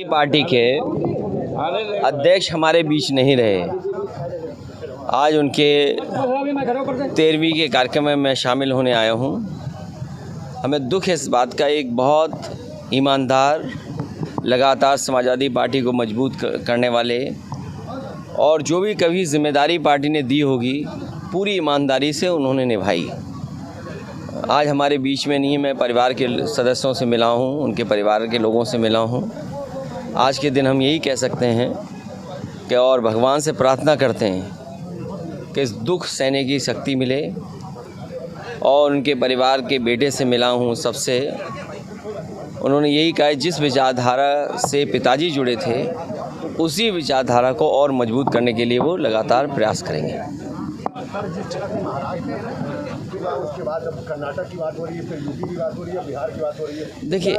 Party के अध्यक्ष हमारे बीच नहीं रहे। आज उनके 13वीं के कार्यक्रम में मैं शामिल होने आया हूं। हमें दुख है इस बात का, एक बहुत ईमानदार, लगातार समाजवादी पार्टी को मजबूत करने वाले और जो भी कभी जिम्मेदारी पार्टी ने दी होगी पूरी ईमानदारी से उन्होंने निभाई। आज हमारे बीच में नहीं है। मैं परिवार के सदस्यों से मिला हूं, उनके परिवार के लोगों से मिला हूं। आज के दिन हम यही कह सकते हैं कि और भगवान से प्रार्थना करते हैं कि इस दुख सहने की शक्ति मिले। और उनके परिवार के बेटे से मिला हूँ सबसे, उन्होंने यही कहा जिस विचारधारा से पिताजी जुड़े थे उसी विचारधारा को और मजबूत करने के लिए वो लगातार प्रयास करेंगे। उसके बाद अब कर्नाटक की बात हो रही है, फिर यूपी की बात हो रही है, बिहार की बात हो रही है। देखिए,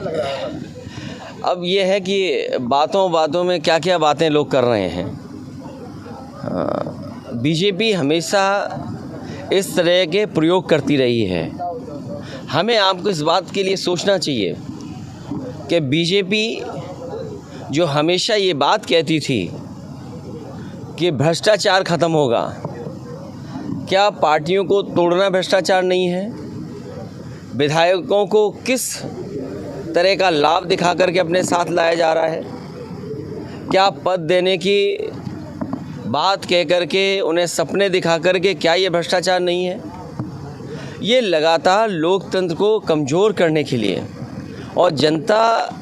अब ये है कि बातों में क्या क्या बातें लोग कर रहे हैं। बीजेपी हमेशा इस तरह के प्रयोग करती रही है। हमें आपको इस बात के लिए सोचना चाहिए कि बीजेपी जो हमेशा ये बात कहती थी कि भ्रष्टाचार ख़त्म होगा, क्या पार्टियों को तोड़ना भ्रष्टाचार नहीं है? विधायकों को किस तरह का लाभ दिखा करके अपने साथ लाया जा रहा है? क्या पद देने की बात कह करके उन्हें सपने दिखा करके, क्या ये भ्रष्टाचार नहीं है? ये लगातार लोकतंत्र को कमज़ोर करने के लिए और जनता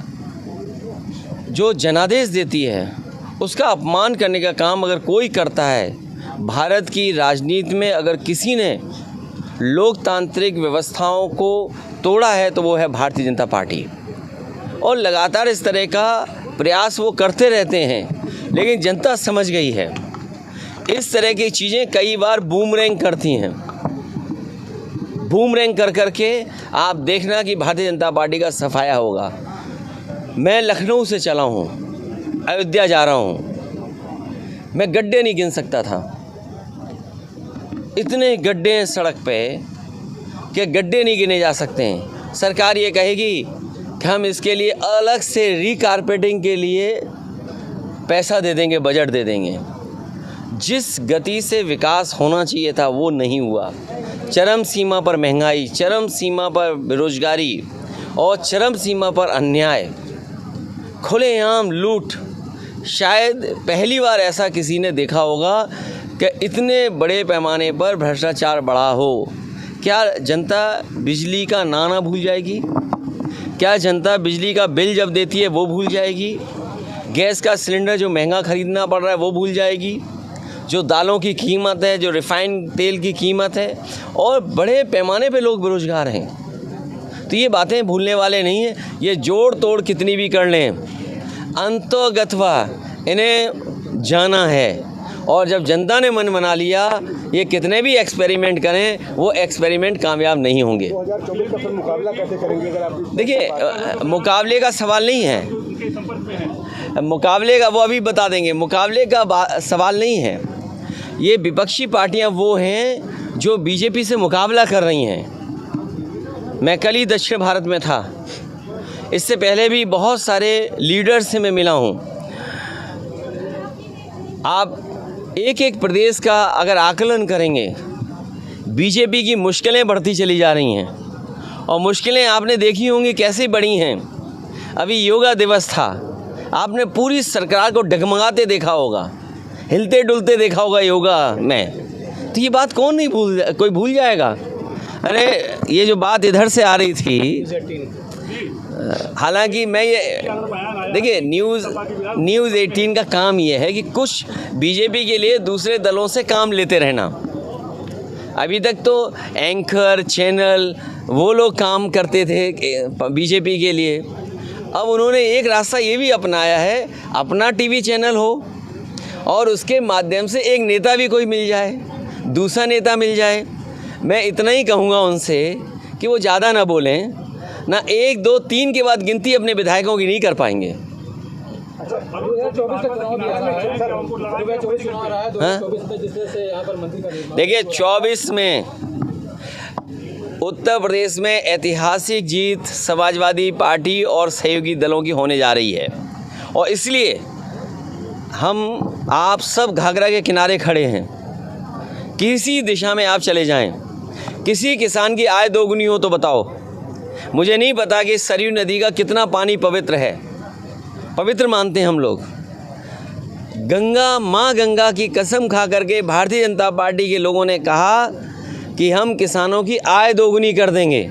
जो जनादेश देती है उसका अपमान करने का काम अगर कोई करता है, भारत की राजनीति में अगर किसी ने लोकतांत्रिक व्यवस्थाओं को तोड़ा है तो वो है भारतीय जनता पार्टी। और लगातार इस तरह का प्रयास वो करते रहते हैं, लेकिन जनता समझ गई है इस तरह की चीज़ें कई बार बूमरैंग करती हैं। बूमरैंग कर करके आप देखना कि भारतीय जनता पार्टी का सफाया होगा। मैं लखनऊ से चला हूँ, अयोध्या जा रहा हूँ, मैं गड्ढे नहीं गिन सकता था। इतने गड्ढे हैं सड़क पे कि गड्ढे नहीं गिने जा सकते हैं। सरकार ये कहेगी कि हम इसके लिए अलग से रीकारपेटिंग के लिए पैसा दे देंगे, बजट दे देंगे। जिस गति से विकास होना चाहिए था वो नहीं हुआ। चरम सीमा पर महंगाई, चरम सीमा पर बेरोजगारी और चरम सीमा पर अन्याय, खुलेआम लूट। शायद पहली बार ऐसा किसी ने देखा होगा कि इतने बड़े पैमाने पर भ्रष्टाचार बढ़ा हो। क्या जनता बिजली का नाना भूल जाएगी? क्या जनता बिजली का बिल जब देती है वो भूल जाएगी? गैस का सिलेंडर जो महंगा ख़रीदना पड़ रहा है वो भूल जाएगी? जो दालों की कीमत है, जो रिफाइंड तेल की कीमत है, और बड़े पैमाने पे लोग बेरोज़गार हैं। तो ये बातें भूलने वाले नहीं हैं। ये जोड़ तोड़ कितनी भी कर लें, अंतोगत्वा इन्हें जाना है। और जब जनता ने मन बना लिया, ये कितने भी एक्सपेरिमेंट करें वो एक्सपेरिमेंट कामयाब नहीं होंगे। 2024 का फिर मुकाबला कैसे करेंगे? अगर आप देखिए, मुकाबले का सवाल नहीं है, मुकाबले का वो अभी बता देंगे। मुकाबले का सवाल नहीं है। ये विपक्षी पार्टियां वो हैं जो बीजेपी से मुकाबला कर रही हैं। मैं कल ही दक्षिण भारत में था, इससे पहले भी बहुत सारे लीडर्स से मैं मिला हूँ। आप एक एक प्रदेश का अगर आकलन करेंगे, बीजेपी की मुश्किलें बढ़ती चली जा रही हैं। और मुश्किलें आपने देखी होंगी कैसे बढ़ी हैं। अभी योगा दिवस था, आपने पूरी सरकार को डगमगाते देखा होगा, हिलते डुलते देखा होगा योगा में। तो ये बात कोई भूल जाएगा? अरे ये जो बात इधर से आ रही थी, हालांकि मैं ये देखिए, न्यूज़ 18 का काम ये है कि कुछ बीजेपी के लिए दूसरे दलों से काम लेते रहना। अभी तक तो एंकर चैनल वो लोग काम करते थे बीजेपी के लिए। अब उन्होंने एक रास्ता ये भी अपनाया है, अपना टीवी चैनल हो और उसके माध्यम से एक नेता भी कोई मिल जाए, दूसरा नेता मिल जाए। मैं इतना ही कहूँगा उनसे कि वो ज़्यादा ना बोलें ना, 1 2 3 के बाद गिनती अपने विधायकों की नहीं कर पाएंगे। देखिए, 24 में उत्तर प्रदेश में ऐतिहासिक जीत समाजवादी पार्टी और सहयोगी दलों की होने जा रही है। और इसलिए हम आप सब घाघरा के किनारे खड़े हैं। किसी दिशा में आप चले जाएं, किसी किसान की आय दोगुनी हो तो बताओ। मुझे नहीं पता कि सरयू नदी का कितना पानी पवित्र है, पवित्र मानते हैं हम लोग। गंगा, माँ गंगा की कसम खा करके भारतीय जनता पार्टी के लोगों ने कहा कि हम किसानों की आय दोगुनी कर देंगे।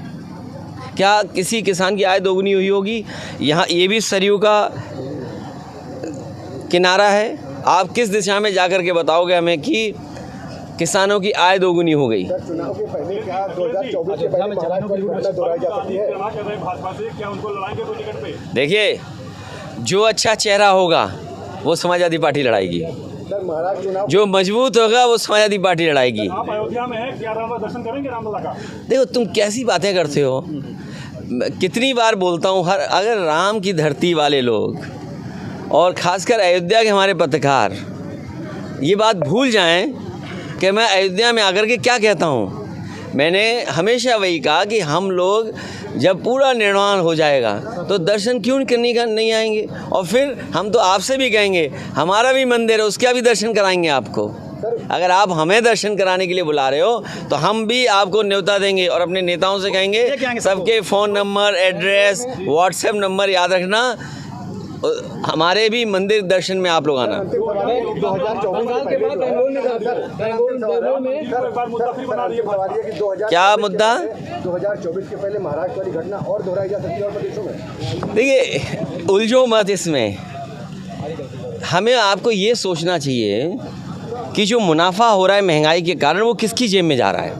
क्या किसी किसान की आय दोगुनी हुई होगी? यहाँ ये भी सरयू का किनारा है। आप किस दिशा में जा कर के बताओगे हमें कि किसानों की आय दोगुनी हो गई? सर, चुनाव के पहले क्या 2024 के पहले महाराष्ट्र वाली घटना दोहराई जा सकती है? देखिए, जो अच्छा चेहरा होगा वो समाजवादी पार्टी लड़ाएगी, सर, महाराष्ट्र चुनाव जो मजबूत होगा वो समाजवादी पार्टी लड़ाएगी। आप अयोध्या में हैं, क्या राम दर्शन करेंगे रामलला का? देखो, तुम कैसी बातें करते हो। कितनी बार बोलता हूँ, अगर राम की धरती वाले लोग और ख़ासकर अयोध्या के हमारे पत्रकार ये बात भूल जाएं कि मैं अयोध्या में आकर के क्या कहता हूँ। मैंने हमेशा वही कहा कि हम लोग जब पूरा निर्माण हो जाएगा तो दर्शन क्यों करने का नहीं आएंगे, और फिर हम तो आपसे भी कहेंगे हमारा भी मंदिर है, उसका भी दर्शन कराएंगे आपको। अगर आप हमें दर्शन कराने के लिए बुला रहे हो तो हम भी आपको न्योता देंगे और अपने नेताओं से कहेंगे सबके phone number, address, WhatsApp number याद रखना, हमारे भी मंदिर दर्शन में आप लोग आना। 2024 क्या मुद्दा? 2024 के पहले महाराष्ट्र वाली घटना और दोहराई जा सकती है और प्रदेशों में? देखिए, उलझो मत इसमें। हमें आपको ये सोचना चाहिए कि जो मुनाफा हो रहा है महंगाई के कारण वो किसकी जेब में जा रहा है,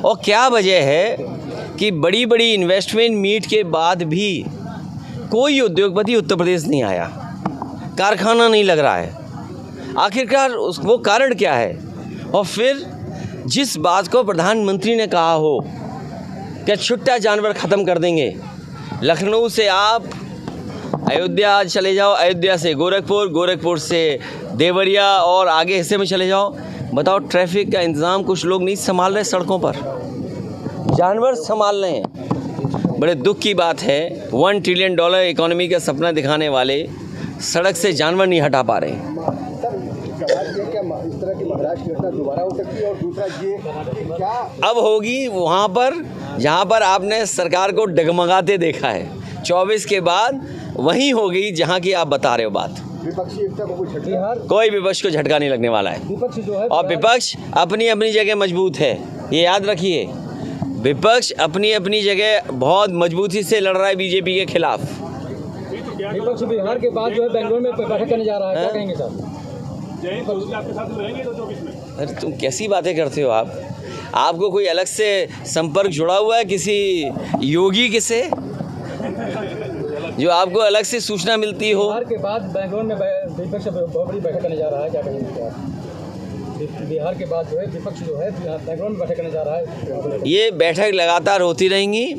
और क्या वजह है कि बड़ी बड़ी इन्वेस्टमेंट मीट के बाद भी कोई उद्योगपति उत्तर प्रदेश नहीं आया, कारखाना नहीं लग रहा है। आखिरकार वो कारण क्या है? और फिर जिस बात को प्रधानमंत्री ने कहा हो कि छुट्टा जानवर ख़त्म कर देंगे, लखनऊ से आप अयोध्या चले जाओ, अयोध्या से गोरखपुर, गोरखपुर से देवरिया और आगे हिस्से में चले जाओ, बताओ ट्रैफिक का इंतज़ाम कुछ लोग नहीं संभाल रहे, सड़कों पर जानवर संभाल रहे हैं। बड़े दुख की बात है, $1 ट्रिलियन इकोनॉमी का सपना दिखाने वाले सड़क से जानवर नहीं हटा पा रहे। सर, क्या इस तरह की महाराष्ट्र घटना दोबारा हो सकती है? और दूसरा ये कि क्या अब होगी वहाँ पर जहाँ पर आपने सरकार को डगमगाते देखा है, 24 के बाद वहीं होगी जहाँ की आप बता रहे हो बात। विपक्षी एकता को कोई झटका? कोई विपक्ष को झटका नहीं लगने वाला है, विपक्ष जो है और विपक्ष अपनी अपनी जगह मजबूत है, ये याद रखिए। विपक्ष अपनी अपनी जगह बहुत मजबूती से लड़ रहा है बीजेपी के खिलाफ। विपक्ष बिहार के बाद जो है बेंगलुरु में बैठक करने जा रहा है, क्या कहेंगे सर? आपके साथ रहेंगे 2024 में? अरे तुम कैसी बातें करते हो आप? आपको कोई अलग से संपर्क जुड़ा हुआ है किसी योगी के से जो आपको अलग से सूचना मिलती हो? बिहार के बाद बेंगलुरु में विपक्ष बहुत बड़ी बैठक करने जा रहा है, क्या कहेंगे आप? बिहार के बाद जो है विपक्ष जो है बेंगलुरु में बैठक करने जा रहा है। ये बैठक लगातार होती रहेंगी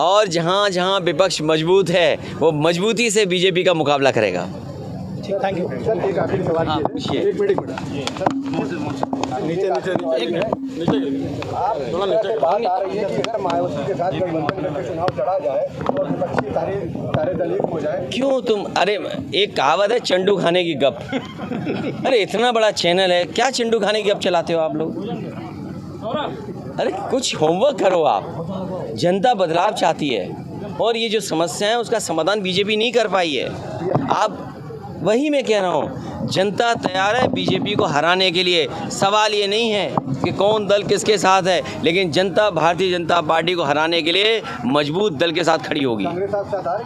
और जहाँ जहाँ विपक्ष मजबूत है वो मजबूती से बीजेपी का मुकाबला करेगा। Thank you. सर, एक आखिरी सवाल ये है। एक मिनट नीचे आप बात आ रही है कि अगर मायावती के साथ गठबंधन करके चुनाव लड़ा जाए और विपक्षी सारे दल एक हो जाए। क्यों तुम, अरे एक कहावत है चंडू खाने की गप। अरे इतना बड़ा चैनल है, क्या चंडू खाने की गप चलाते हो आप लोग? अरे कुछ होमवर्क करो आप। जनता बदलाव चाहती है और ये जो समस्या है उसका समाधान बीजेपी नहीं कर पाई है। आप वही मैं कह रहा हूँ, जनता तैयार है बीजेपी को हराने के लिए। सवाल ये नहीं है कि कौन दल किसके साथ है, लेकिन जनता भारतीय जनता पार्टी को हराने के लिए मजबूत दल के साथ खड़ी होगी। कांग्रेस साथ आ रही है।